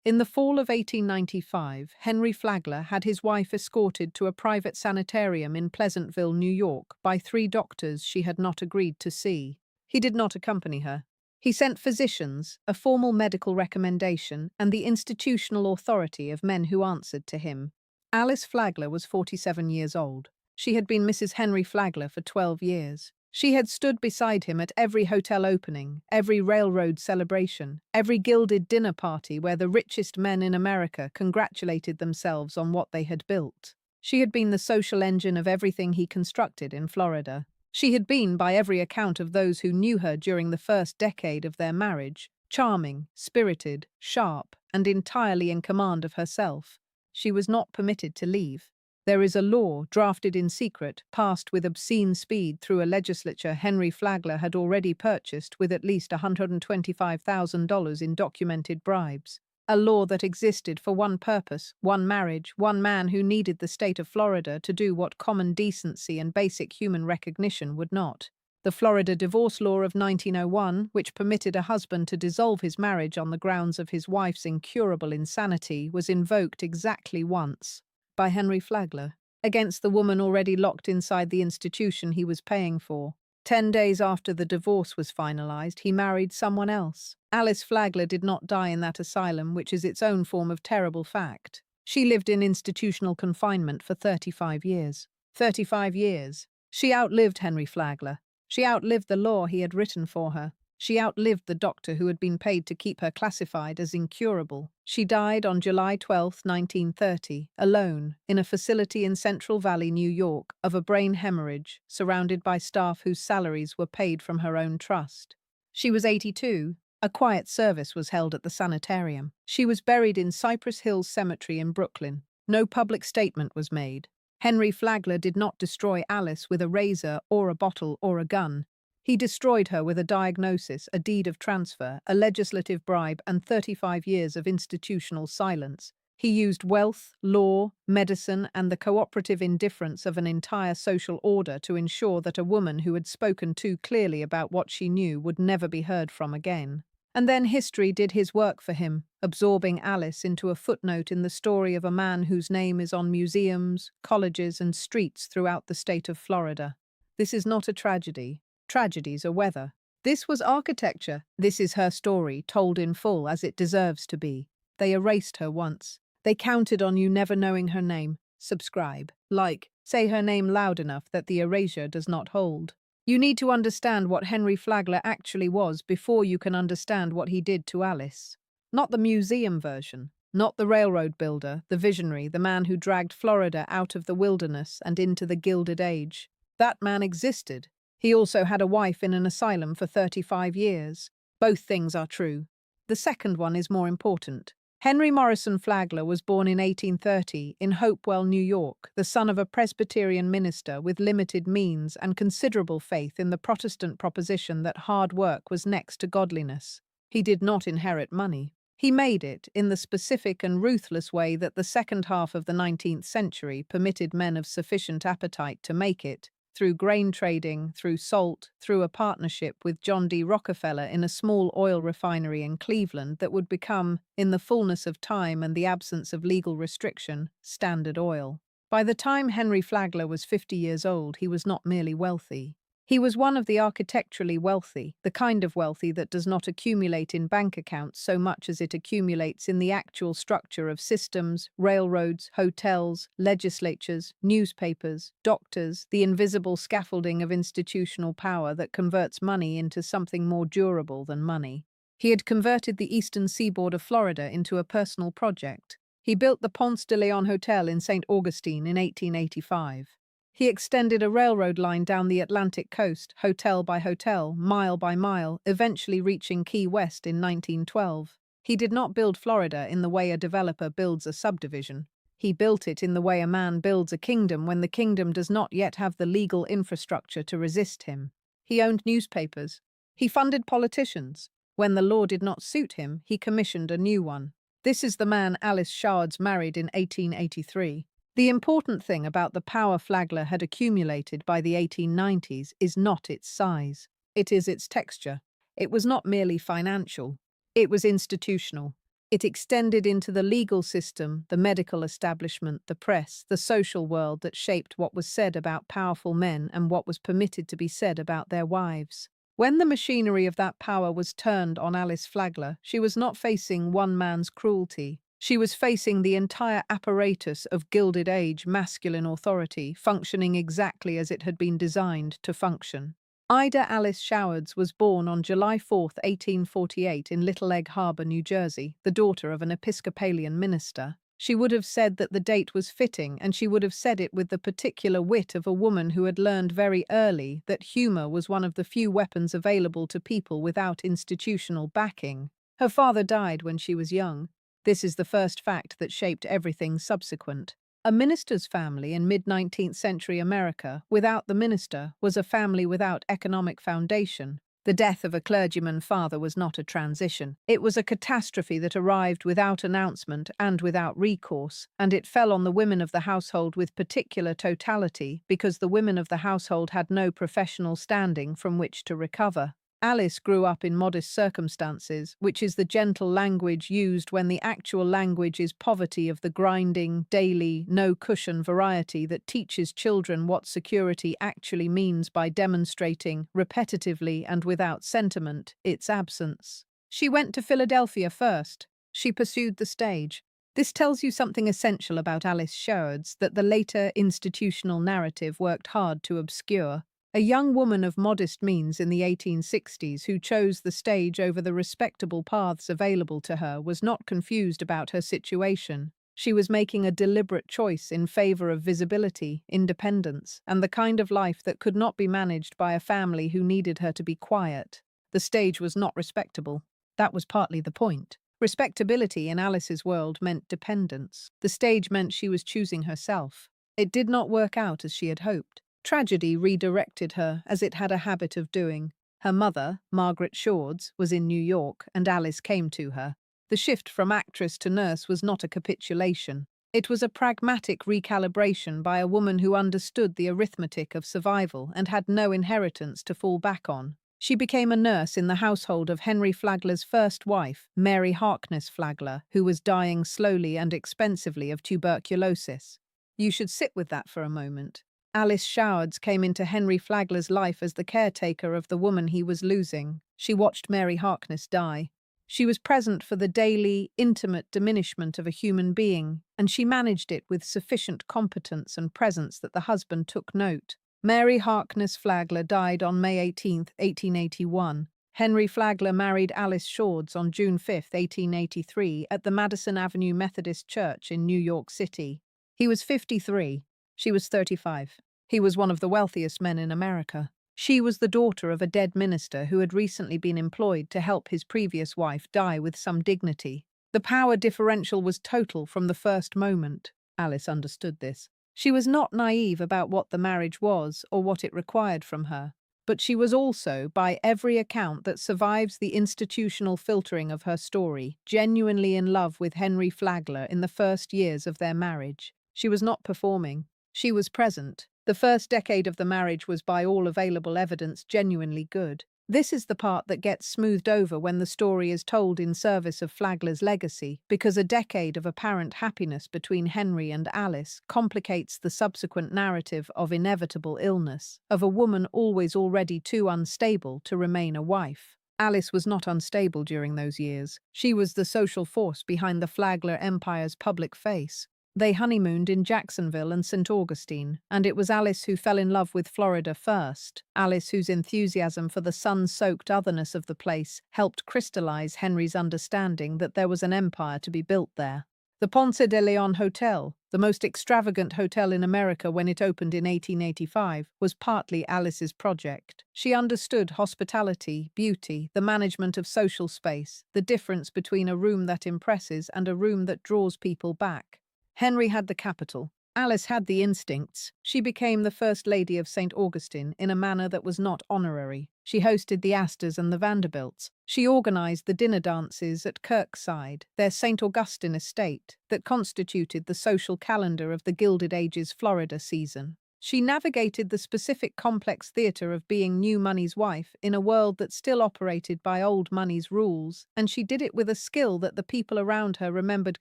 In the fall of 1895, Henry Flagler had his wife escorted to a private sanitarium in Pleasantville, New York, by 3 doctors she had not agreed to see. He did not accompany her. He sent physicians, a formal medical recommendation, and the institutional authority of men who answered to him. Alice Flagler was 47 years old. She had been Mrs. Henry Flagler for 12 years. She had stood beside him at every hotel opening, every railroad celebration, every gilded dinner party where the richest men in America congratulated themselves on what they had built. She had been the social engine of everything he constructed in Florida. She had been, by every account of those who knew her during the first decade of their marriage, charming, spirited, sharp, and entirely in command of herself. She was not permitted to leave. There is a law, drafted in secret, passed with obscene speed through a legislature Henry Flagler had already purchased with at least $125,000 in documented bribes. A law that existed for one purpose, one marriage, one man who needed the state of Florida to do what common decency and basic human recognition would not. The Florida divorce law of 1901, which permitted a husband to dissolve his marriage on the grounds of his wife's incurable insanity, was invoked exactly once, by Henry Flagler, against the woman already locked inside the institution he was paying for. 10 days after the divorce was finalized, he married someone else. Alice Flagler did not die in that asylum, which is its own form of terrible fact. She lived in institutional confinement for 35 years. 35 years. She outlived Henry Flagler. She outlived the law he had written for her. She outlived the doctor who had been paid to keep her classified as incurable. She died on July 12, 1930, alone, in a facility in Central Valley, New York, of a brain hemorrhage, surrounded by staff whose salaries were paid from her own trust. She was 82. A quiet service was held at the sanitarium. She was buried in Cypress Hills Cemetery in Brooklyn. No public statement was made. Henry Flagler did not destroy Alice with a razor or a bottle or a gun. He destroyed her with a diagnosis, a deed of transfer, a legislative bribe, and 35 years of institutional silence. He used wealth, law, medicine, and the cooperative indifference of an entire social order to ensure that a woman who had spoken too clearly about what she knew would never be heard from again. And then history did his work for him, absorbing Alice into a footnote in the story of a man whose name is on museums, colleges, and streets throughout the state of Florida. This is not a tragedy. Tragedies are weather. This was architecture. This is her story, told in full as it deserves to be. They erased her once. They counted on you never knowing her name. Subscribe, like, say her name loud enough that the erasure does not hold. You need to understand what Henry Flagler actually was before you can understand what he did to Alice. Not the museum version. Not the railroad builder, the visionary, the man who dragged Florida out of the wilderness and into the Gilded Age. That man existed. He also had a wife in an asylum for 35 years. Both things are true. The second one is more important. Henry Morrison Flagler was born in 1830 in Hopewell, New York, the son of a Presbyterian minister with limited means and considerable faith in the Protestant proposition that hard work was next to godliness. He did not inherit money. He made it in the specific and ruthless way that the second half of the 19th century permitted men of sufficient appetite to make it, through grain trading, through salt, through a partnership with John D. Rockefeller in a small oil refinery in Cleveland that would become, in the fullness of time and the absence of legal restriction, Standard Oil. By the time Henry Flagler was 50 years old, he was not merely wealthy. He was one of the architecturally wealthy, the kind of wealthy that does not accumulate in bank accounts so much as it accumulates in the actual structure of systems, railroads, hotels, legislatures, newspapers, doctors, the invisible scaffolding of institutional power that converts money into something more durable than money. He had converted the eastern seaboard of Florida into a personal project. He built the Ponce de Leon Hotel in St. Augustine in 1885. He extended a railroad line down the Atlantic coast, hotel by hotel, mile by mile, eventually reaching Key West in 1912. He did not build Florida in the way a developer builds a subdivision. He built it in the way a man builds a kingdom when the kingdom does not yet have the legal infrastructure to resist him. He owned newspapers. He funded politicians. When the law did not suit him, he commissioned a new one. This is the man Alice Shards married in 1883. The important thing about the power Flagler had accumulated by the 1890s is not its size. It is its texture. It was not merely financial. It was institutional. It extended into the legal system, the medical establishment, the press, the social world that shaped what was said about powerful men and what was permitted to be said about their wives. When the machinery of that power was turned on Alice Flagler, she was not facing one man's cruelty. She was facing the entire apparatus of Gilded Age masculine authority, functioning exactly as it had been designed to function. Ida Alice Showards was born on July 4, 1848 in Little Egg Harbor, New Jersey, the daughter of an Episcopalian minister. She would have said that the date was fitting, and she would have said it with the particular wit of a woman who had learned very early that humor was one of the few weapons available to people without institutional backing. Her father died when she was young. This is the first fact that shaped everything subsequent. A minister's family in mid-19th century America, without the minister, was a family without economic foundation. The death of a clergyman father was not a transition. It was a catastrophe that arrived without announcement and without recourse, and it fell on the women of the household with particular totality because the women of the household had no professional standing from which to recover. Alice grew up in modest circumstances, which is the gentle language used when the actual language is poverty of the grinding, daily, no-cushion variety that teaches children what security actually means by demonstrating, repetitively and without sentiment, its absence. She went to Philadelphia first. She pursued the stage. This tells you something essential about Alice Showards that the later institutional narrative worked hard to obscure. A young woman of modest means in the 1860s who chose the stage over the respectable paths available to her was not confused about her situation. She was making a deliberate choice in favor of visibility, independence, and the kind of life that could not be managed by a family who needed her to be quiet. The stage was not respectable. That was partly the point. Respectability in Alice's world meant dependence. The stage meant she was choosing herself. It did not work out as she had hoped. Tragedy redirected her, as it had a habit of doing. Her mother, Margaret Showards, was in New York, and Alice came to her. The shift from actress to nurse was not a capitulation. It was a pragmatic recalibration by a woman who understood the arithmetic of survival and had no inheritance to fall back on. She became a nurse in the household of Henry Flagler's first wife, Mary Harkness Flagler, who was dying slowly and expensively of tuberculosis. You should sit with that for a moment. Alice Showards came into Henry Flagler's life as the caretaker of the woman he was losing. She watched Mary Harkness die. She was present for the daily, intimate diminishment of a human being, and she managed it with sufficient competence and presence that the husband took note. Mary Harkness Flagler died on May 18, 1881. Henry Flagler married Alice Showards on June 5, 1883, at the Madison Avenue Methodist Church in New York City. He was 53. She was 35. He was one of the wealthiest men in America. She was the daughter of a dead minister who had recently been employed to help his previous wife die with some dignity. The power differential was total from the first moment. Alice understood this. She was not naive about what the marriage was or what it required from her, but she was also, by every account that survives the institutional filtering of her story, genuinely in love with Henry Flagler in the first years of their marriage. She was not performing. She was present. The first decade of the marriage was by all available evidence genuinely good. This is the part that gets smoothed over when the story is told in service of Flagler's legacy, because a decade of apparent happiness between Henry and Alice complicates the subsequent narrative of inevitable illness, of a woman always already too unstable to remain a wife. Alice was not unstable during those years. She was the social force behind the Flagler empire's public face. They honeymooned in Jacksonville and St. Augustine, and it was Alice who fell in love with Florida first. Alice, whose enthusiasm for the sun-soaked otherness of the place helped crystallize Henry's understanding that there was an empire to be built there. The Ponce de Leon Hotel, the most extravagant hotel in America when it opened in 1885, was partly Alice's project. She understood hospitality, beauty, the management of social space, the difference between a room that impresses and a room that draws people back. Henry had the capital. Alice had the instincts. She became the First Lady of St. Augustine in a manner that was not honorary. She hosted the Astors and the Vanderbilts. She organized the dinner dances at Kirkside, their St. Augustine estate, that constituted the social calendar of the Gilded Age's Florida season. She navigated the specific complex theatre of being new money's wife in a world that still operated by old money's rules, and she did it with a skill that the people around her remembered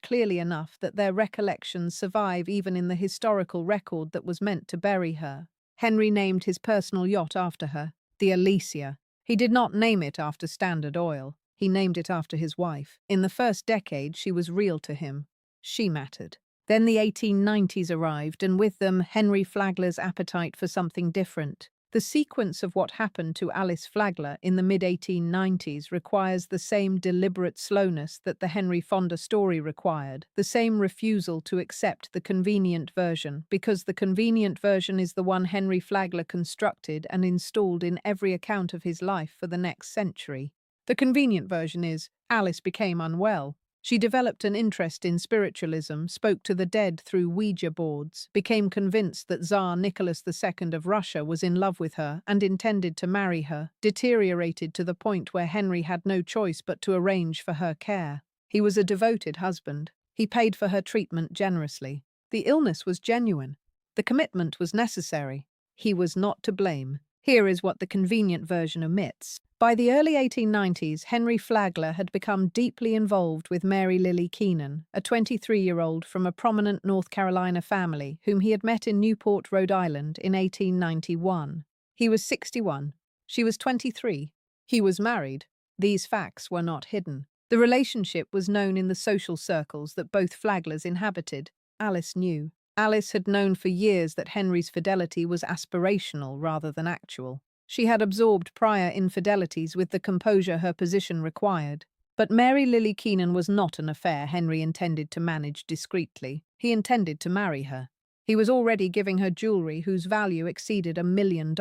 clearly enough that their recollections survive even in the historical record that was meant to bury her. Henry named his personal yacht after her, the Alicia. He did not name it after Standard Oil. He named it after his wife. In the first decade, she was real to him. She mattered. Then the 1890s arrived, and with them, Henry Flagler's appetite for something different. The sequence of what happened to Alice Flagler in the mid-1890s requires the same deliberate slowness that the Henry Fonda story required, the same refusal to accept the convenient version, because the convenient version is the one Henry Flagler constructed and installed in every account of his life for the next century. The convenient version is, Alice became unwell. She developed an interest in spiritualism, spoke to the dead through Ouija boards, became convinced that Tsar Nicholas II of Russia was in love with her and intended to marry her, deteriorated to the point where Henry had no choice but to arrange for her care. He was a devoted husband. He paid for her treatment generously. The illness was genuine. The commitment was necessary. He was not to blame. Here is what the convenient version omits. By the early 1890s, Henry Flagler had become deeply involved with Mary Lily Keenan, a 23-year-old from a prominent North Carolina family whom he had met in Newport, Rhode Island in 1891. He was 61. She was 23. He was married. These facts were not hidden. The relationship was known in the social circles that both Flaglers inhabited. Alice knew. Alice had known for years that Henry's fidelity was aspirational rather than actual. She had absorbed prior infidelities with the composure her position required. But Mary Lily Keenan was not an affair Henry intended to manage discreetly. He intended to marry her. He was already giving her jewelry whose value exceeded $1 million.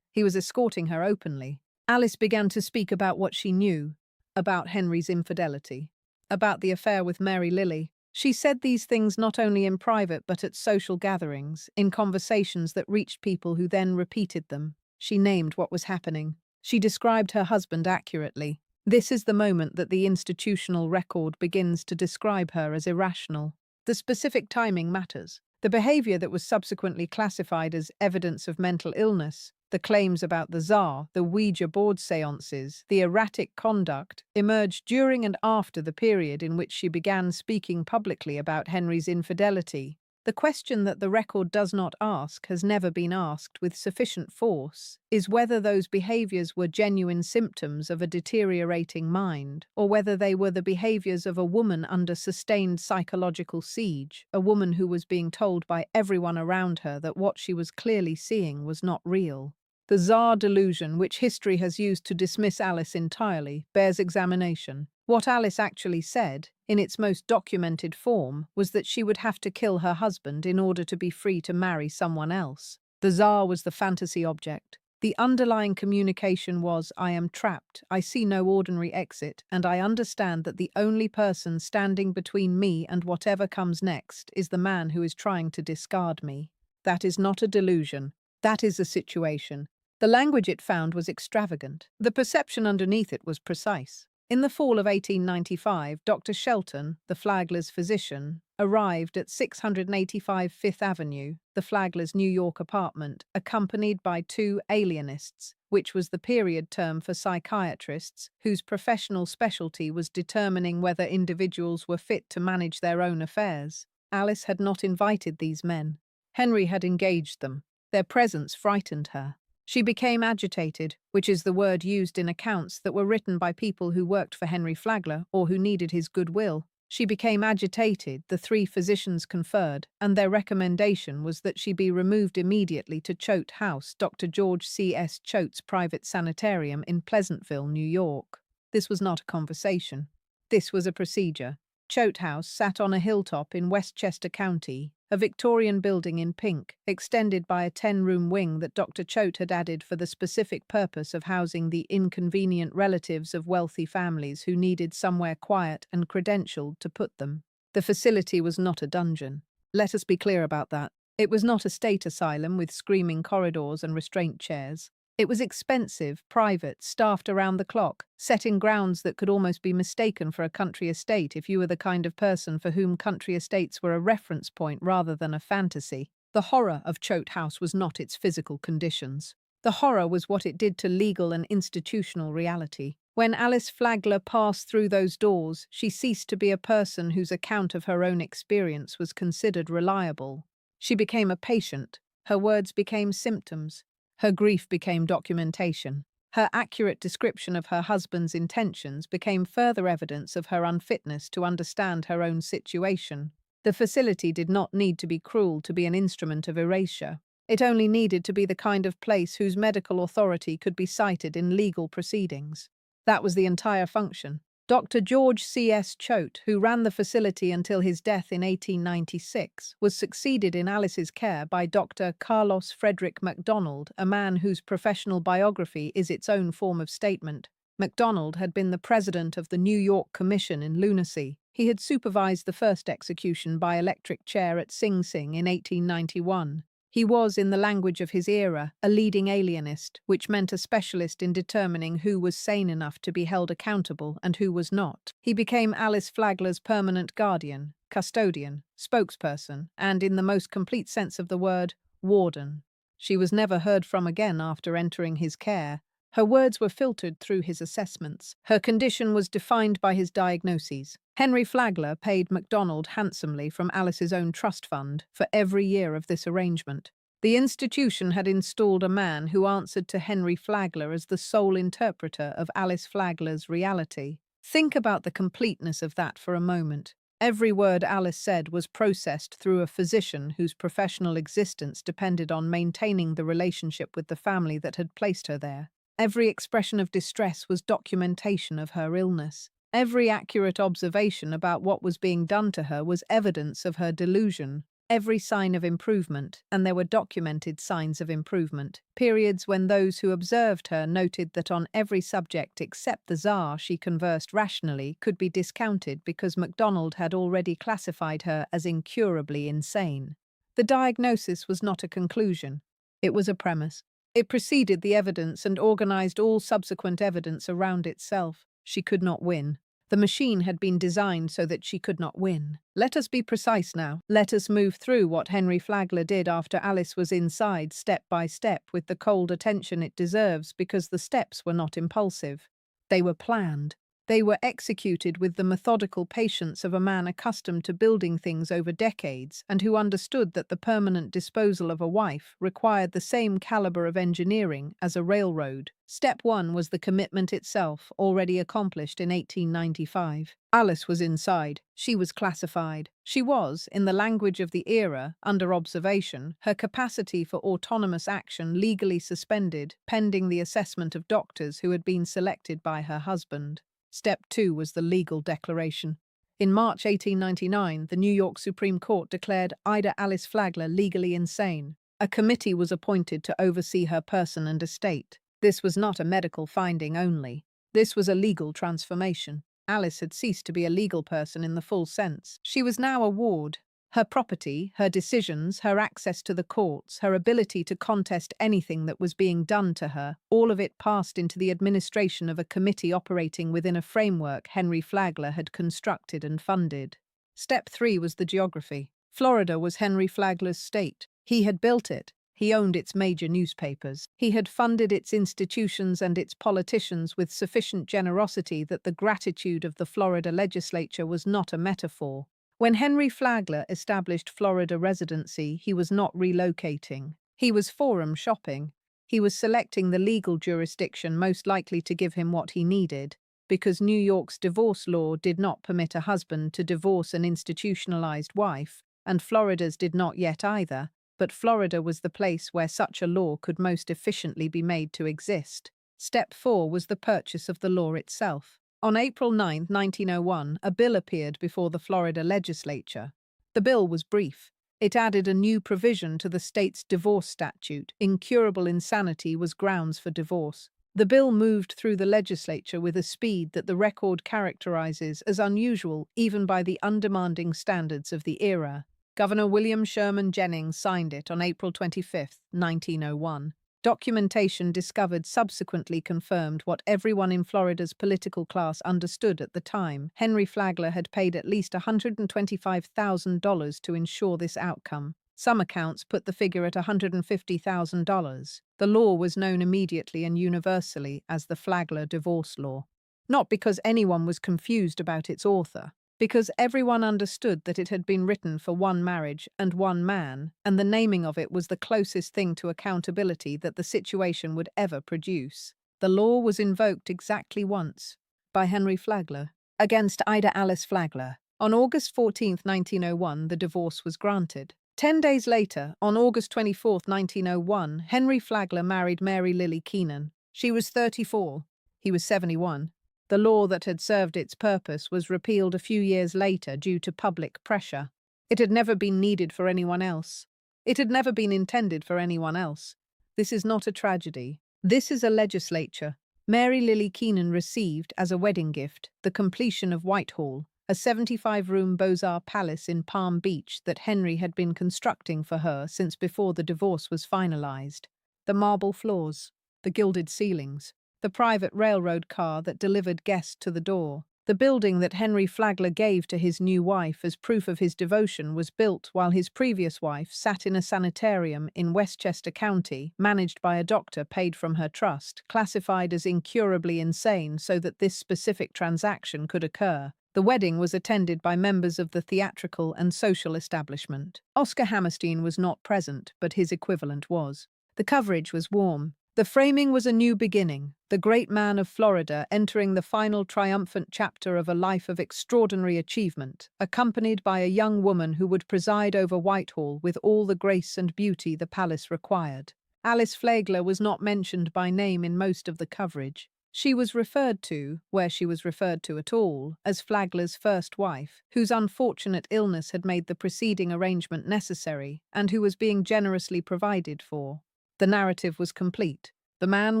He was escorting her openly. Alice began to speak about what she knew, about Henry's infidelity, about the affair with Mary Lily. She said these things not only in private but at social gatherings, in conversations that reached people who then repeated them. She named what was happening. She described her husband accurately. This is the moment that the institutional record begins to describe her as irrational. The specific timing matters. The behavior that was subsequently classified as evidence of mental illness, the claims about the Tsar, the Ouija board seances, the erratic conduct, emerged during and after the period in which she began speaking publicly about Henry's infidelity. The question that the record does not ask, has never been asked with sufficient force, is whether those behaviors were genuine symptoms of a deteriorating mind, or whether they were the behaviors of a woman under sustained psychological siege, a woman who was being told by everyone around her that what she was clearly seeing was not real. The Tsar delusion, which history has used to dismiss Alice entirely, bears examination. What Alice actually said, in its most documented form, was that she would have to kill her husband in order to be free to marry someone else. The Tsar was the fantasy object. The underlying communication was, I am trapped, I see no ordinary exit, and I understand that the only person standing between me and whatever comes next is the man who is trying to discard me. That is not a delusion. That is a situation. The language it found was extravagant. The perception underneath it was precise. In the fall of 1895, Dr. Shelton, the Flaglers' physician, arrived at 685 Fifth Avenue, the Flaglers' New York apartment, accompanied by 2 alienists, which was the period term for psychiatrists whose professional specialty was determining whether individuals were fit to manage their own affairs. Alice had not invited these men. Henry had engaged them. Their presence frightened her. She became agitated, which is the word used in accounts that were written by people who worked for Henry Flagler or who needed his goodwill. She became agitated, the 3 physicians conferred, and their recommendation was that she be removed immediately to Choate House, Dr. George C. S. Choate's private sanitarium in Pleasantville, New York. This was not a conversation. This was a procedure. Choate House sat on a hilltop in Westchester County, a Victorian building in pink, extended by a 10-room wing that Dr. Choate had added for the specific purpose of housing the inconvenient relatives of wealthy families who needed somewhere quiet and credentialed to put them. The facility was not a dungeon. Let us be clear about that. It was not a state asylum with screaming corridors and restraint chairs. It was expensive, private, staffed around the clock, set in grounds that could almost be mistaken for a country estate if you were the kind of person for whom country estates were a reference point rather than a fantasy. The horror of Choate House was not its physical conditions. The horror was what it did to legal and institutional reality. When Alice Flagler passed through those doors, she ceased to be a person whose account of her own experience was considered reliable. She became a patient. Her words became symptoms. Her grief became documentation. Her accurate description of her husband's intentions became further evidence of her unfitness to understand her own situation. The facility did not need to be cruel to be an instrument of erasure. It only needed to be the kind of place whose medical authority could be cited in legal proceedings. That was the entire function. Dr. George C.S. Choate, who ran the facility until his death in 1896, was succeeded in Alice's care by Dr. Carlos Frederick MacDonald, a man whose professional biography is its own form of statement. MacDonald had been the president of the New York Commission in Lunacy. He had supervised the first execution by electric chair at Sing Sing in 1891. He was, in the language of his era, a leading alienist, which meant a specialist in determining who was sane enough to be held accountable and who was not. He became Alice Flagler's permanent guardian, custodian, spokesperson, and, in the most complete sense of the word, warden. She was never heard from again after entering his care. Her words were filtered through his assessments. Her condition was defined by his diagnoses. Henry Flagler paid MacDonald handsomely from Alice's own trust fund for every year of this arrangement. The institution had installed a man who answered to Henry Flagler as the sole interpreter of Alice Flagler's reality. Think about the completeness of that for a moment. Every word Alice said was processed through a physician whose professional existence depended on maintaining the relationship with the family that had placed her there. Every expression of distress was documentation of her illness. Every accurate observation about what was being done to her was evidence of her delusion. Every sign of improvement, and there were documented signs of improvement, periods when those who observed her noted that on every subject except the Tsar she conversed rationally could be discounted because MacDonald had already classified her as incurably insane. The diagnosis was not a conclusion. It was a premise. It preceded the evidence and organized all subsequent evidence around itself. She could not win. The machine had been designed so that she could not win. Let us be precise now. Let us move through what Henry Flagler did after Alice was inside, step by step, with the cold attention it deserves, because the steps were not impulsive. They were planned. They were executed with the methodical patience of a man accustomed to building things over decades and who understood that the permanent disposal of a wife required the same caliber of engineering as a railroad. Step 1 was the commitment itself, already accomplished in 1895. Alice was inside. She was classified. She was, in the language of the era, under observation, her capacity for autonomous action legally suspended, pending the assessment of doctors who had been selected by her husband. Step 2 was the legal declaration. In March 1899, the New York Supreme Court declared Ida Alice Flagler legally insane. A committee was appointed to oversee her person and estate. This was not a medical finding only. This was a legal transformation. Alice had ceased to be a legal person in the full sense. She was now a ward. Her property, her decisions, her access to the courts, her ability to contest anything that was being done to her, all of it passed into the administration of a committee operating within a framework Henry Flagler had constructed and funded. Step 3 was the geography. Florida was Henry Flagler's state. He had built it. He owned its major newspapers. He had funded its institutions and its politicians with sufficient generosity that the gratitude of the Florida legislature was not a metaphor. When Henry Flagler established Florida residency, he was not relocating. He was forum shopping. He was selecting the legal jurisdiction most likely to give him what he needed, because New York's divorce law did not permit a husband to divorce an institutionalized wife, and Florida's did not yet either, but Florida was the place where such a law could most efficiently be made to exist. Step 4 was the purchase of the law itself. On April 9, 1901, a bill appeared before the Florida legislature. The bill was brief. It added a new provision to the state's divorce statute. Incurable insanity was grounds for divorce. The bill moved through the legislature with a speed that the record characterizes as unusual even by the undemanding standards of the era. Governor William Sherman Jennings signed it on April 25, 1901. Documentation discovered subsequently confirmed what everyone in Florida's political class understood at the time. Henry Flagler had paid at least $125,000 to ensure this outcome. Some accounts put the figure at $150,000. The law was known immediately and universally as the Flagler divorce law. Not because anyone was confused about its author, because everyone understood that it had been written for one marriage and one man, and the naming of it was the closest thing to accountability that the situation would ever produce. The law was invoked exactly once, by Henry Flagler, against Ida Alice Flagler. On August 14, 1901, the divorce was granted. 10 days later, on August 24, 1901, Henry Flagler married Mary Lily Keenan. She was 34. He was 71. The law that had served its purpose was repealed a few years later due to public pressure. It had never been needed for anyone else. It had never been intended for anyone else. This is not a tragedy. This is a legislature. Mary Lily Keenan received, as a wedding gift, the completion of Whitehall, a 75-room Beaux-Arts palace in Palm Beach that Henry had been constructing for her since before the divorce was finalized. The marble floors, the gilded ceilings, the private railroad car that delivered guests to the door. The building that Henry Flagler gave to his new wife as proof of his devotion was built while his previous wife sat in a sanitarium in Westchester County, managed by a doctor paid from her trust, classified as incurably insane so that this specific transaction could occur. The wedding was attended by members of the theatrical and social establishment. Oscar Hammerstein was not present, but his equivalent was. The coverage was warm. The framing was a new beginning, the great man of Florida entering the final triumphant chapter of a life of extraordinary achievement, accompanied by a young woman who would preside over Whitehall with all the grace and beauty the palace required. Alice Flagler was not mentioned by name in most of the coverage. She was referred to, where she was referred to at all, as Flagler's first wife, whose unfortunate illness had made the preceding arrangement necessary, and who was being generously provided for. The narrative was complete. The man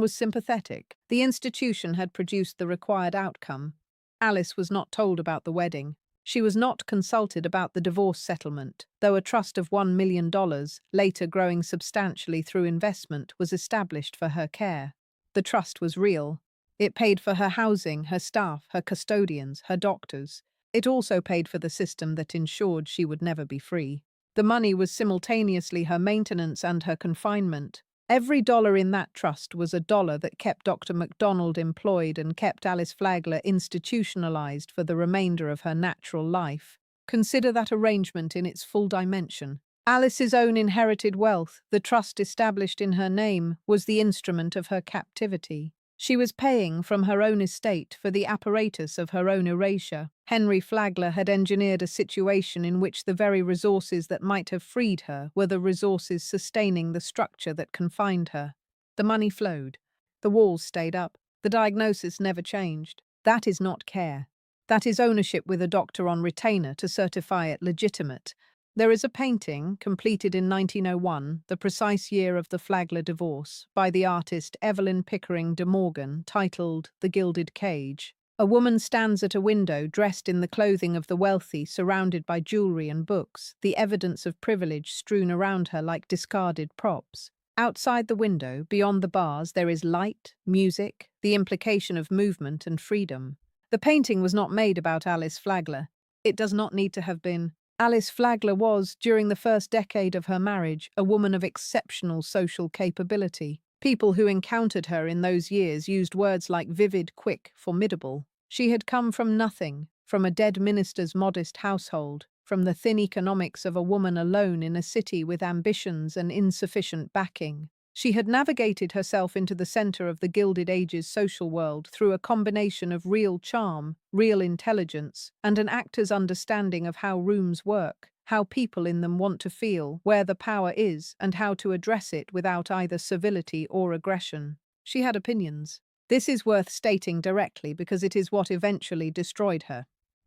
was sympathetic. The institution had produced the required outcome. Alice was not told about the wedding. She was not consulted about the divorce settlement, though a trust of $1 million, later growing substantially through investment, was established for her care. The trust was real. It paid for her housing, her staff, her custodians, her doctors. It also paid for the system that ensured she would never be free. The money was simultaneously her maintenance and her confinement. Every dollar in that trust was a dollar that kept Dr. MacDonald employed and kept Alice Flagler institutionalized for the remainder of her natural life. Consider that arrangement in its full dimension. Alice's own inherited wealth, the trust established in her name, was the instrument of her captivity. She was paying from her own estate for the apparatus of her own erasure. Henry Flagler had engineered a situation in which the very resources that might have freed her were the resources sustaining the structure that confined her. The money flowed. The walls stayed up. The diagnosis never changed. That is not care. That is ownership with a doctor on retainer to certify it legitimate. There is a painting, completed in 1901, the precise year of the Flagler divorce, by the artist Evelyn Pickering de Morgan, titled The Gilded Cage. A woman stands at a window, dressed in the clothing of the wealthy, surrounded by jewelry and books, the evidence of privilege strewn around her like discarded props. Outside the window, beyond the bars, there is light, music, the implication of movement and freedom. The painting was not made about Alice Flagler. It does not need to have been. Alice Flagler was, during the first decade of her marriage, a woman of exceptional social capability. People who encountered her in those years used words like vivid, quick, formidable. She had come from nothing, from a dead minister's modest household, from the thin economics of a woman alone in a city with ambitions and insufficient backing. She had navigated herself into the center of the Gilded Age's social world through a combination of real charm, real intelligence, and an actor's understanding of how rooms work, how people in them want to feel, where the power is, and how to address it without either civility or aggression. She had opinions. This is worth stating directly because it is what eventually destroyed her.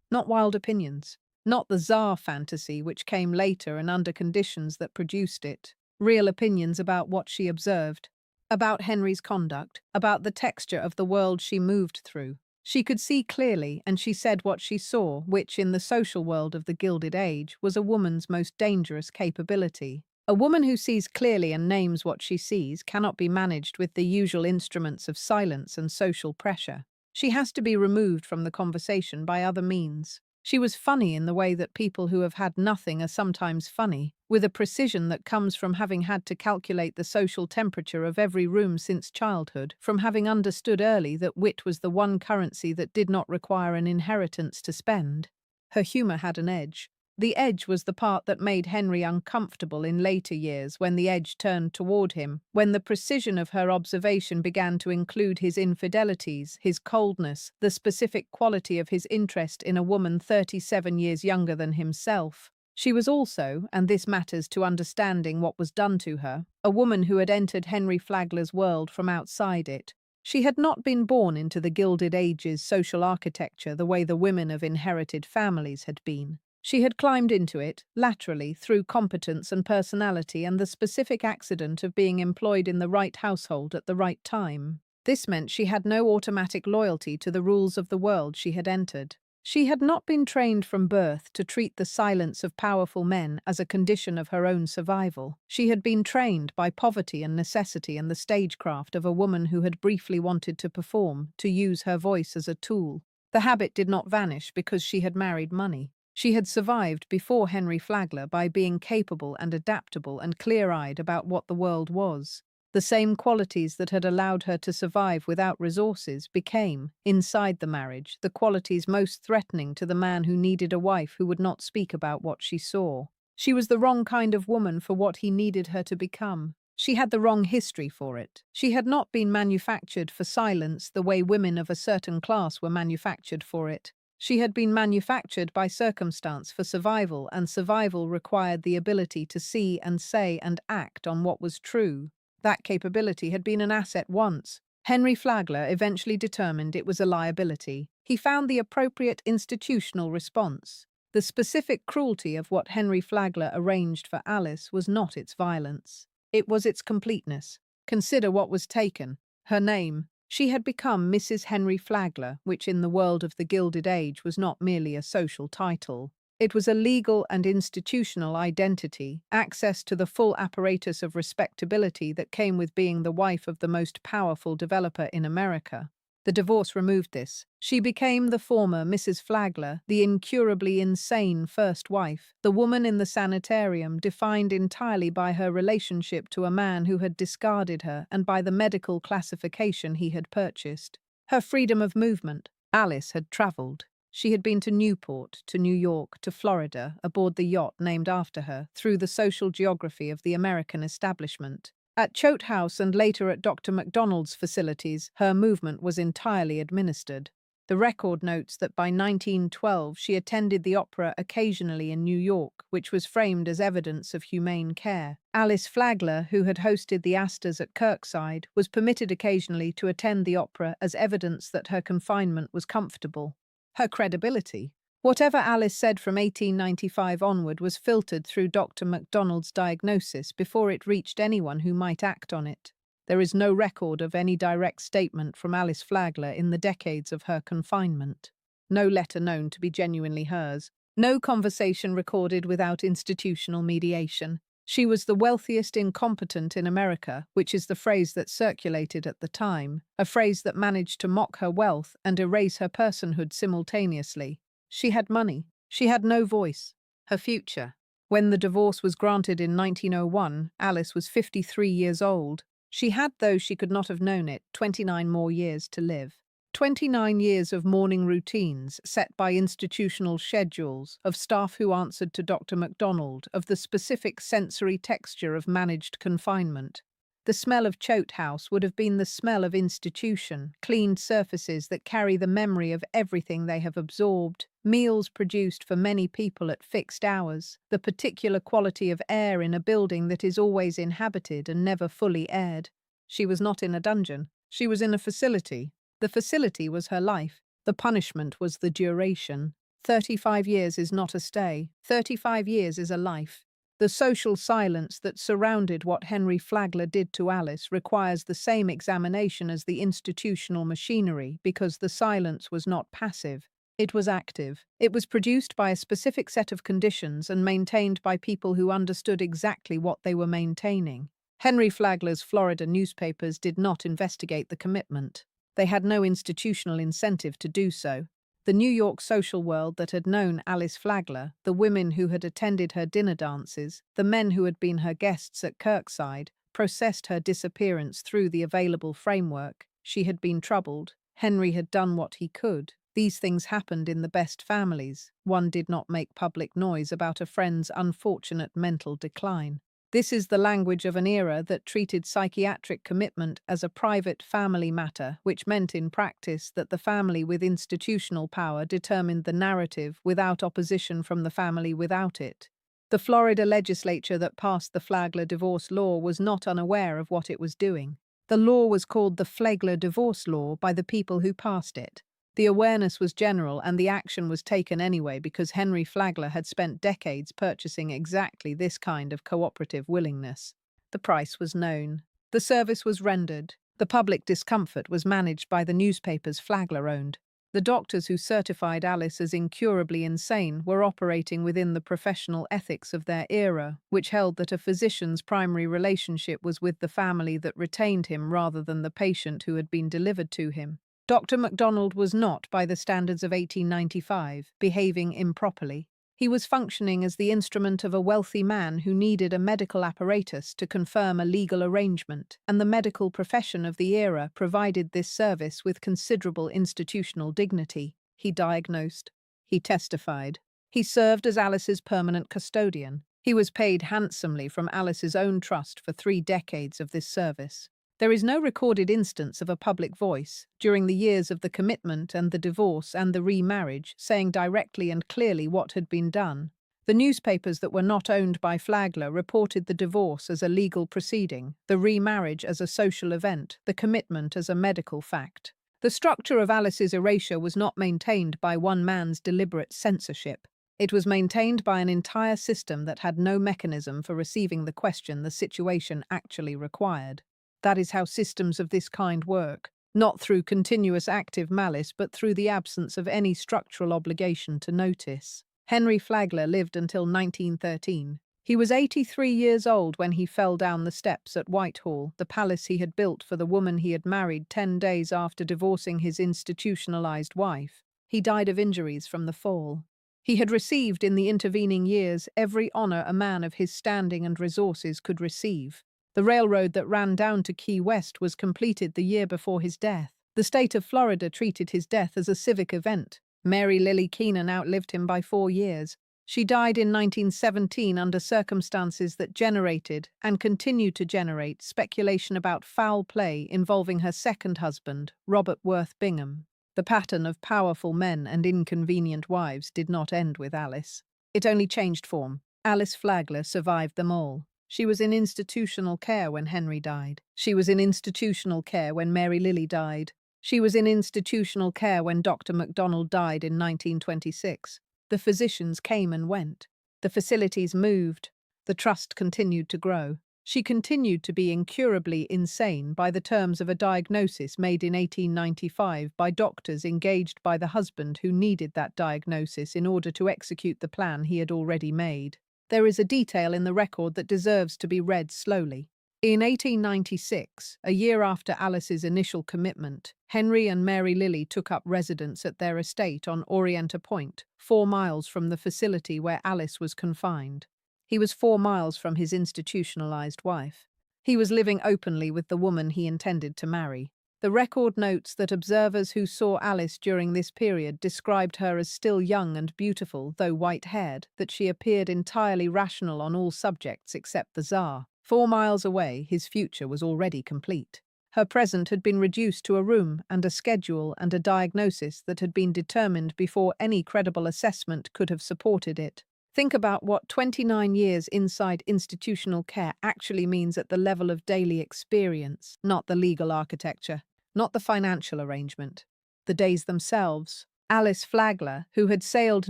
Not wild opinions. Not the czar fantasy which came later and under conditions that produced it. Real opinions about what she observed, about Henry's conduct, about the texture of the world she moved through. She could see clearly, and she said what she saw, which in the social world of the Gilded Age was a woman's most dangerous capability. A woman who sees clearly and names what she sees cannot be managed with the usual instruments of silence and social pressure. She has to be removed from the conversation by other means. She was funny in the way that people who have had nothing are sometimes funny, with a precision that comes from having had to calculate the social temperature of every room since childhood, from having understood early that wit was the one currency that did not require an inheritance to spend. Her humor had an edge. The edge was the part that made Henry uncomfortable in later years when the edge turned toward him, when the precision of her observation began to include his infidelities, his coldness, the specific quality of his interest in a woman 37 years younger than himself. She was also, and this matters to understanding what was done to her, a woman who had entered Henry Flagler's world from outside it. She had not been born into the Gilded Age's social architecture the way the women of inherited families had been. She had climbed into it, laterally, through competence and personality and the specific accident of being employed in the right household at the right time. This meant she had no automatic loyalty to the rules of the world she had entered. She had not been trained from birth to treat the silence of powerful men as a condition of her own survival. She had been trained by poverty and necessity and the stagecraft of a woman who had briefly wanted to perform, to use her voice as a tool. The habit did not vanish because she had married money. She had survived before Henry Flagler by being capable and adaptable and clear-eyed about what the world was. The same qualities that had allowed her to survive without resources became, inside the marriage, the qualities most threatening to the man who needed a wife who would not speak about what she saw. She was the wrong kind of woman for what he needed her to become. She had the wrong history for it. She had not been manufactured for silence the way women of a certain class were manufactured for it. She had been manufactured by circumstance for survival, and survival required the ability to see and say and act on what was true. That capability had been an asset once. Henry Flagler eventually determined it was a liability. He found the appropriate institutional response. The specific cruelty of what Henry Flagler arranged for Alice was not its violence. It was its completeness. Consider what was taken. Her name. She had become Mrs. Henry Flagler, which in the world of the Gilded Age was not merely a social title. It was a legal and institutional identity, access to the full apparatus of respectability that came with being the wife of the most powerful developer in America. The divorce removed this. She became the former Mrs. Flagler, the incurably insane first wife, the woman in the sanitarium defined entirely by her relationship to a man who had discarded her and by the medical classification he had purchased. Her freedom of movement. Alice had traveled. She had been to Newport, to New York, to Florida, aboard the yacht named after her, through the social geography of the American establishment. At Choate House and later at Dr. MacDonald's facilities, her movement was entirely administered. The record notes that by 1912 she attended the opera occasionally in New York, which was framed as evidence of humane care. Alice Flagler, who had hosted the Astors at Kirkside, was permitted occasionally to attend the opera as evidence that her confinement was comfortable. Her credibility. Whatever Alice said from 1895 onward was filtered through Dr. MacDonald's diagnosis before it reached anyone who might act on it. There is no record of any direct statement from Alice Flagler in the decades of her confinement. No letter known to be genuinely hers. No conversation recorded without institutional mediation. She was the wealthiest incompetent in America, which is the phrase that circulated at the time, a phrase that managed to mock her wealth and erase her personhood simultaneously. She had money. She had no voice. Her future. When the divorce was granted in 1901, Alice was 53 years old. She had, though she could not have known it, 29 more years to live. 29 years of morning routines set by institutional schedules, of staff who answered to Dr. MacDonald, of the specific sensory texture of managed confinement. The smell of Choate House would have been the smell of institution, cleaned surfaces that carry the memory of everything they have absorbed, meals produced for many people at fixed hours, the particular quality of air in a building that is always inhabited and never fully aired. She was not in a dungeon. She was in a facility. The facility was her life. The punishment was the duration. 35 years is not a stay. 35 years is a life. The social silence that surrounded what Henry Flagler did to Alice requires the same examination as the institutional machinery because the silence was not passive. It was active. It was produced by a specific set of conditions and maintained by people who understood exactly what they were maintaining. Henry Flagler's Florida newspapers did not investigate the commitment. They had no institutional incentive to do so. The New York social world that had known Alice Flagler, the women who had attended her dinner dances, the men who had been her guests at Kirkside, processed her disappearance through the available framework. She had been troubled. Henry had done what he could. These things happened in the best families. One did not make public noise about a friend's unfortunate mental decline. This is the language of an era that treated psychiatric commitment as a private family matter, which meant in practice that the family with institutional power determined the narrative without opposition from the family without it. The Florida legislature that passed the Flagler divorce law was not unaware of what it was doing. The law was called the Flagler divorce law by the people who passed it. The awareness was general and the action was taken anyway because Henry Flagler had spent decades purchasing exactly this kind of cooperative willingness. The price was known. The service was rendered. The public discomfort was managed by the newspapers Flagler owned. The doctors who certified Alice as incurably insane were operating within the professional ethics of their era, which held that a physician's primary relationship was with the family that retained him rather than the patient who had been delivered to him. Dr. MacDonald was not, by the standards of 1895, behaving improperly. He was functioning as the instrument of a wealthy man who needed a medical apparatus to confirm a legal arrangement, and the medical profession of the era provided this service with considerable institutional dignity. He diagnosed. He testified. He served as Alice's permanent custodian. He was paid handsomely from Alice's own trust for 3 decades of this service. There is no recorded instance of a public voice, during the years of the commitment and the divorce and the remarriage, saying directly and clearly what had been done. The newspapers that were not owned by Flagler reported the divorce as a legal proceeding, the remarriage as a social event, the commitment as a medical fact. The structure of Alice's erasure was not maintained by one man's deliberate censorship. It was maintained by an entire system that had no mechanism for receiving the question the situation actually required. That is how systems of this kind work, not through continuous active malice but through the absence of any structural obligation to notice. Henry Flagler lived until 1913. He was 83 years old when he fell down the steps at Whitehall, the palace he had built for the woman he had married 10 days after divorcing his institutionalized wife. He died of injuries from the fall. He had received in the intervening years every honor a man of his standing and resources could receive. The railroad that ran down to Key West was completed the year before his death. The state of Florida treated his death as a civic event. Mary Lily Keenan outlived him by 4 years. She died in 1917 under circumstances that generated, and continue to generate, speculation about foul play involving her second husband, Robert Worth Bingham. The pattern of powerful men and inconvenient wives did not end with Alice. It only changed form. Alice Flagler survived them all. She was in institutional care when Henry died. She was in institutional care when Mary Lily died. She was in institutional care when Dr. MacDonald died in 1926. The physicians came and went. The facilities moved. The trust continued to grow. She continued to be incurably insane by the terms of a diagnosis made in 1895 by doctors engaged by the husband who needed that diagnosis in order to execute the plan he had already made. There is a detail in the record that deserves to be read slowly. In 1896, a year after Alice's initial commitment, Henry and Mary Lily took up residence at their estate on Orienta Point, 4 miles from the facility where Alice was confined. He was 4 miles from his institutionalized wife. He was living openly with the woman he intended to marry. The record notes that observers who saw Alice during this period described her as still young and beautiful, though white-haired, that she appeared entirely rational on all subjects except the Tsar. 4 miles away, his future was already complete. Her present had been reduced to a room and a schedule and a diagnosis that had been determined before any credible assessment could have supported it. Think about what 29 years inside institutional care actually means at the level of daily experience, not the legal architecture, not the financial arrangement. The days themselves. Alice Flagler, who had sailed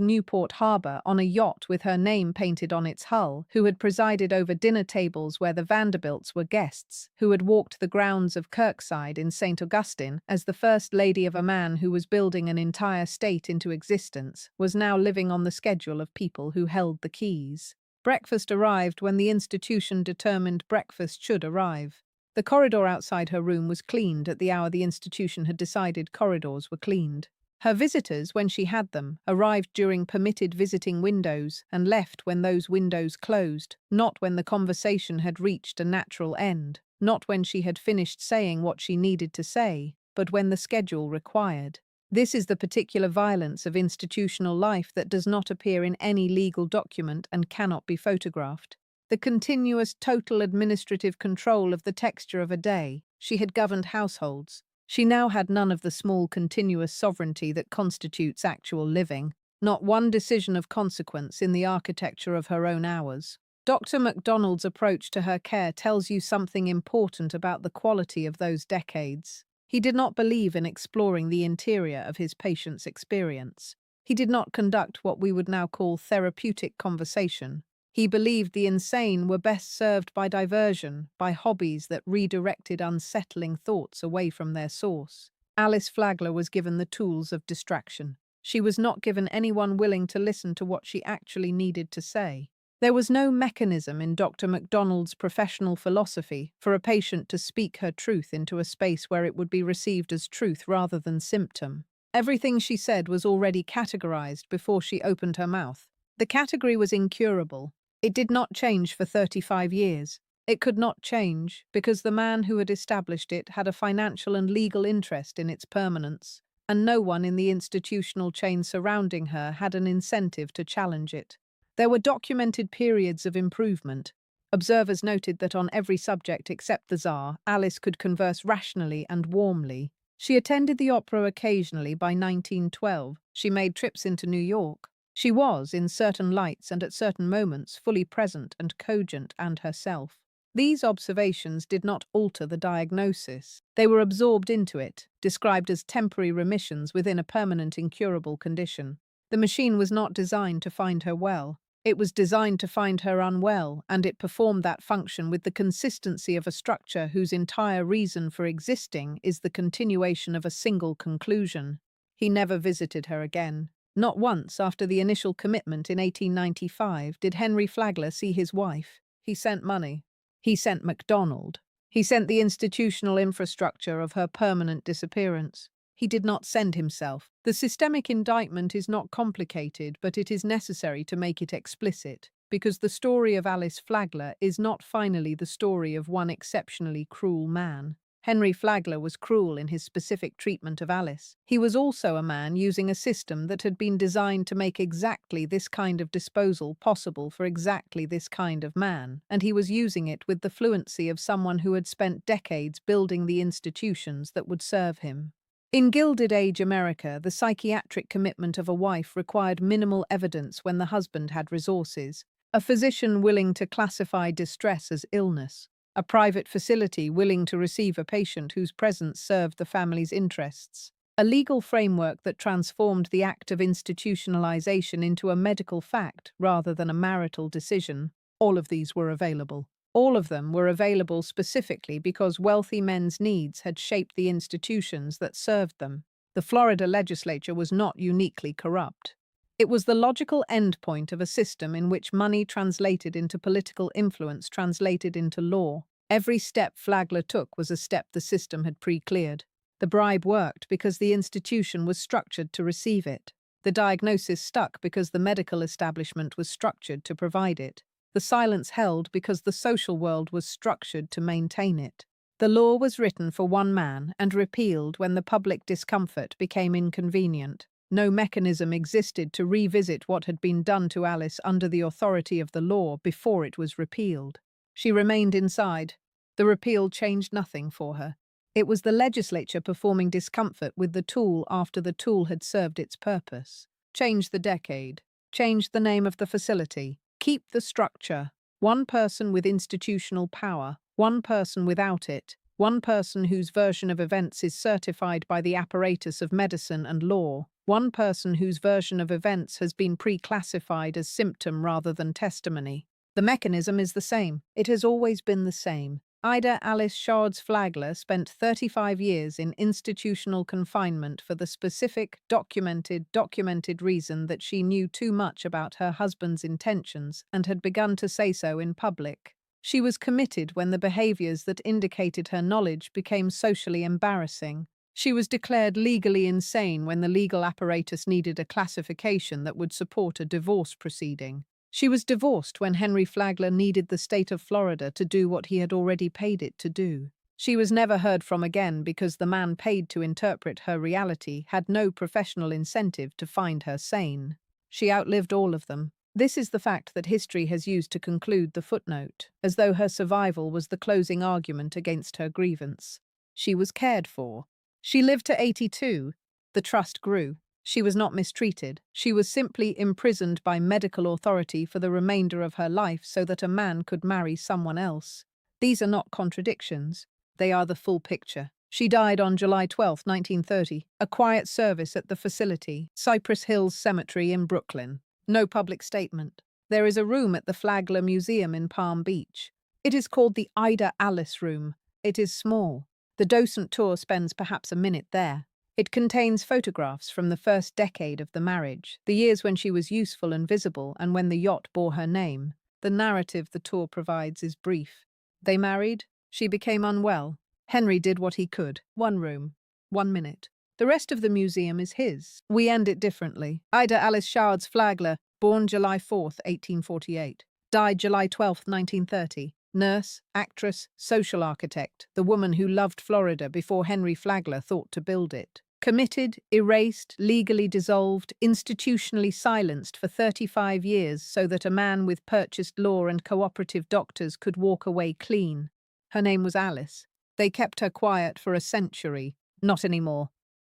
Newport Harbor on a yacht with her name painted on its hull, who had presided over dinner tables where the Vanderbilts were guests, who had walked the grounds of Kirkside in St. Augustine as the first lady of a man who was building an entire state into existence, was now living on the schedule of people who held the keys. Breakfast arrived when the institution determined breakfast should arrive. The corridor outside her room was cleaned at the hour the institution had decided corridors were cleaned. Her visitors, when she had them, arrived during permitted visiting windows and left when those windows closed, not when the conversation had reached a natural end, not when she had finished saying what she needed to say, but when the schedule required. This is the particular violence of institutional life that does not appear in any legal document and cannot be photographed. The continuous total administrative control of the texture of a day. She had governed households. She now had none of the small continuous sovereignty that constitutes actual living, not one decision of consequence in the architecture of her own hours. Dr. MacDonald's approach to her care tells you something important about the quality of those decades. He did not believe in exploring the interior of his patient's experience. He did not conduct what we would now call therapeutic conversation. He believed the insane were best served by diversion, by hobbies that redirected unsettling thoughts away from their source. Alice Flagler was given the tools of distraction. She was not given anyone willing to listen to what she actually needed to say. There was no mechanism in Dr. MacDonald's professional philosophy for a patient to speak her truth into a space where it would be received as truth rather than symptom. Everything she said was already categorized before she opened her mouth. The category was incurable. It did not change for 35 years. It could not change because the man who had established it had a financial and legal interest in its permanence, and no one in the institutional chain surrounding her had an incentive to challenge it. There were documented periods of improvement. Observers noted that on every subject except the Tsar, Alice could converse rationally and warmly. She attended the opera occasionally by 1912. She made trips into New York. She was, in certain lights and at certain moments, fully present and cogent and herself. These observations did not alter the diagnosis. They were absorbed into it, described as temporary remissions within a permanent incurable condition. The machine was not designed to find her well. It was designed to find her unwell, and it performed that function with the consistency of a structure whose entire reason for existing is the continuation of a single conclusion. He never visited her again. Not once after the initial commitment in 1895 did Henry Flagler see his wife. He sent money. He sent MacDonald. He sent the institutional infrastructure of her permanent disappearance. He did not send himself. The systemic indictment is not complicated, but it is necessary to make it explicit, because the story of Alice Flagler is not finally the story of one exceptionally cruel man. Henry Flagler was cruel in his specific treatment of Alice. He was also a man using a system that had been designed to make exactly this kind of disposal possible for exactly this kind of man, and he was using it with the fluency of someone who had spent decades building the institutions that would serve him. In Gilded Age America, the psychiatric commitment of a wife required minimal evidence when the husband had resources, a physician willing to classify distress as illness, a private facility willing to receive a patient whose presence served the family's interests, a legal framework that transformed the act of institutionalization into a medical fact rather than a marital decision. All of these were available. All of them were available specifically because wealthy men's needs had shaped the institutions that served them. The Florida legislature was not uniquely corrupt. It was the logical endpoint of a system in which money translated into political influence translated into law. Every step Flagler took was a step the system had pre-cleared. The bribe worked because the institution was structured to receive it. The diagnosis stuck because the medical establishment was structured to provide it. The silence held because the social world was structured to maintain it. The law was written for one man and repealed when the public discomfort became inconvenient. No mechanism existed to revisit what had been done to Alice under the authority of the law before it was repealed. She remained inside. The repeal changed nothing for her. It was the legislature performing discomfort with the tool after the tool had served its purpose. Change the decade. Change the name of the facility. Keep the structure. One person with institutional power. One person without it. One person whose version of events is certified by the apparatus of medicine and law. One person whose version of events has been pre-classified as symptom rather than testimony. The mechanism is the same. It has always been the same. Ida Alice Shards Flagler spent 35 years in institutional confinement for the specific, documented reason that she knew too much about her husband's intentions and had begun to say so in public. She was committed when the behaviors that indicated her knowledge became socially embarrassing. She was declared legally insane when the legal apparatus needed a classification that would support a divorce proceeding. She was divorced when Henry Flagler needed the state of Florida to do what he had already paid it to do. She was never heard from again because the man paid to interpret her reality had no professional incentive to find her sane. She outlived all of them. This is the fact that history has used to conclude the footnote, as though her survival was the closing argument against her grievance. She was cared for. She lived to 82. The trust grew. She was not mistreated. She was simply imprisoned by medical authority for the remainder of her life so that a man could marry someone else. These are not contradictions. They are the full picture. She died on July 12, 1930, a quiet service at the facility, Cypress Hills Cemetery in Brooklyn. No public statement. There is a room at the Flagler Museum in Palm Beach. It is called the Ida Alice Room. It is small. The docent tour spends perhaps a minute there. It contains photographs from the first decade of the marriage, the years when she was useful and visible and when the yacht bore her name. The narrative the tour provides is brief. They married. She became unwell. Henry did what he could. 1 room. 1 minute. The rest of the museum is his. We end it differently. Ida Alice Shards Flagler, born July 4, 1848. Died July 12, 1930. Nurse, actress, social architect, the woman who loved Florida before Henry Flagler thought to build it. Committed, erased, legally dissolved, institutionally silenced for 35 years so that a man with purchased law and cooperative doctors could walk away clean. Her name was Alice. They kept her quiet for a century. Not anymore.